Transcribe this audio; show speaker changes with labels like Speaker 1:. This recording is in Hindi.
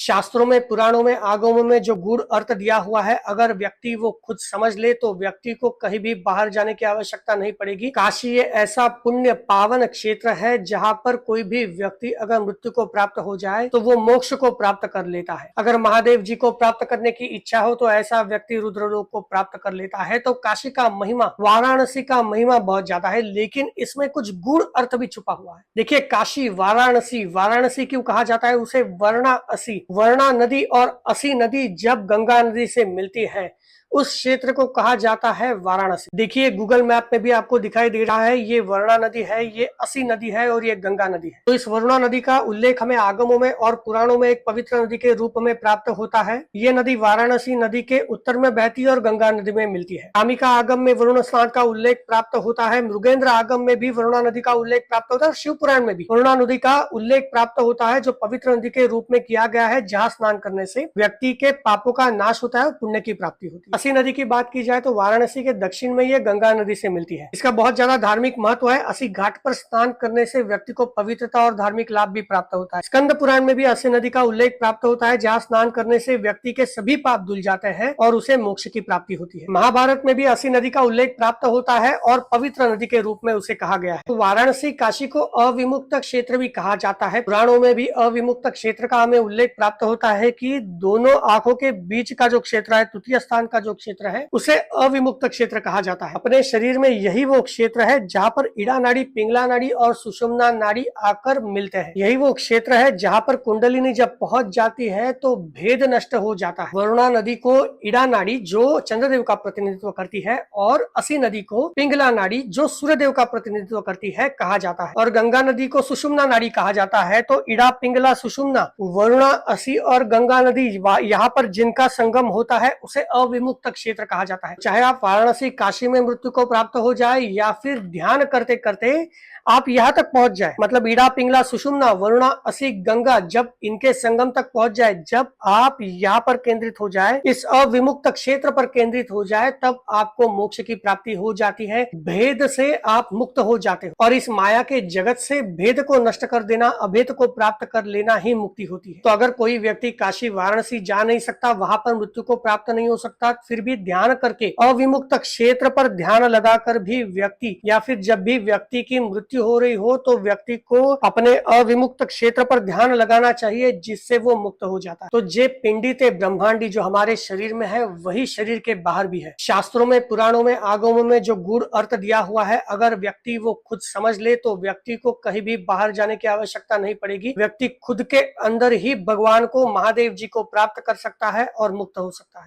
Speaker 1: शास्त्रों में, पुराणों में, आगमों में जो गूढ़ अर्थ दिया हुआ है, अगर व्यक्ति वो खुद समझ ले तो व्यक्ति को कहीं भी बाहर जाने की आवश्यकता नहीं पड़ेगी। काशी ये ऐसा पुण्य पावन क्षेत्र है जहां पर कोई भी व्यक्ति अगर मृत्यु को प्राप्त हो जाए तो वो मोक्ष को प्राप्त कर लेता है। अगर महादेव जी को प्राप्त करने की इच्छा हो तो ऐसा व्यक्ति रुद्रलोक को प्राप्त कर लेता है। तो काशी का महिमा, वाराणसी का महिमा बहुत ज्यादा है, लेकिन इसमें कुछ गूढ़ अर्थ भी छुपा हुआ है। देखिए, काशी, वाराणसी, वाराणसी क्यों कहा जाता है उसे? वर्णा नदी और असी नदी जब गंगा नदी से मिलती है उस क्षेत्र को कहा जाता है वाराणसी। देखिए, गूगल मैप में भी आपको दिखाई दे रहा है, ये वर्णा नदी है, ये असी नदी है और ये गंगा नदी है। तो इस वर्णा नदी का उल्लेख हमें आगमों में और पुराणों में एक पवित्र नदी के रूप में प्राप्त होता है। ये नदी वाराणसी नदी के उत्तर में बहती है और गंगा नदी में मिलती है। कामिका आगम में वरुण स्नान का उल्लेख प्राप्त होता है। मृगेंद्र आगम में भी वरुणा नदी का उल्लेख प्राप्त होता है। शिव पुराण में भी वरुणा नदी का उल्लेख प्राप्त होता है, जो पवित्र नदी के रूप में किया गया है, जहाँ स्नान करने से व्यक्ति के पापों का नाश होता है और पुण्य की प्राप्ति होती है। असी नदी की बात की जाए तो वाराणसी के दक्षिण में ये गंगा नदी से मिलती है। इसका बहुत ज्यादा धार्मिक महत्व है। असी घाट पर स्नान करने से व्यक्ति को पवित्रता और धार्मिक लाभ भी प्राप्त होता है। स्कंद पुराण में भी असी नदी का उल्लेख प्राप्त होता है, जहाँ स्नान करने से व्यक्ति के सभी पाप धुल जाते हैं और उसे मोक्ष की प्राप्ति होती है। महाभारत में भी असी नदी का उल्लेख प्राप्त होता है और पवित्र नदी के रूप में उसे कहा गया है। तो वाराणसी, काशी को अविमुक्त क्षेत्र भी कहा जाता है। पुराणों में भी अविमुक्त क्षेत्र का हमें उल्लेख प्राप्त होता है कि दोनों आंखों के बीच का जो क्षेत्र है, तृतीय स्थान का जो क्षेत्र है, उसे अविमुक्त क्षेत्र कहा जाता है। अपने शरीर में यही वो क्षेत्र है जहां पर इड़ा नाड़ी, पिंगला नाड़ी और सुषुम्ना नाड़ी आकर मिलते हैं। यही वो क्षेत्र है जहां पर कुंडलिनी जब पहुंच जाती है तो भेद नष्ट हो जाता है। वरुणा नदी को इड़ा नाड़ी जो चंद्रदेव का प्रतिनिधित्व करती है और असी नदी को पिंगला नाड़ी जो सूर्यदेव का प्रतिनिधित्व करती है कहा जाता है, और गंगा नदी को सुषुम्ना नाड़ी कहा जाता है। तो इड़ा, पिंगला, सुषुम्ना, वरुणा, असी और गंगा नदी यहाँ पर जिनका संगम होता है उसे अविमुक्त क्षेत्र कहा जाता है। चाहे आप वाराणसी, काशी में मृत्यु को प्राप्त हो जाए या फिर ध्यान करते करते आप यहाँ तक पहुंच जाए, मतलब इड़ा, पिंगला, सुषुम्ना, वरुणा, असी, गंगा जब इनके संगम तक पहुंच जाए, जब आप यहाँ पर केंद्रित हो जाए, इस अविमुक्त क्षेत्र पर केंद्रित हो जाए, तब आपको मोक्ष की प्राप्ति हो जाती है। भेद से आप मुक्त हो जाते हो और इस माया के जगत से भेद को नष्ट कर देना, अभेद को प्राप्त कर लेना ही मुक्ति होती है। तो अगर कोई व्यक्ति काशी, वाराणसी जा नहीं सकता, वहां पर मृत्यु को प्राप्त नहीं हो सकता, फिर भी ध्यान करके अविमुक्त क्षेत्र पर ध्यान लगाकर भी व्यक्ति, या फिर जब भी व्यक्ति की मृत्यु हो रही हो तो व्यक्ति को अपने अविमुक्त क्षेत्र पर ध्यान लगाना चाहिए, जिससे वो मुक्त हो जाता है। तो जे पिंडी ते ब्रह्मांडी जो हमारे शरीर में है वही शरीर के बाहर भी है। शास्त्रों में, पुराणों में, आगमों में जो गूढ़ अर्थ दिया हुआ है, अगर व्यक्ति वो खुद समझ ले तो व्यक्ति को कहीं भी बाहर जाने की आवश्यकता नहीं पड़ेगी। व्यक्ति खुद के अंदर ही भगवान को, महादेव जी को प्राप्त कर सकता है और मुक्त हो सकता है।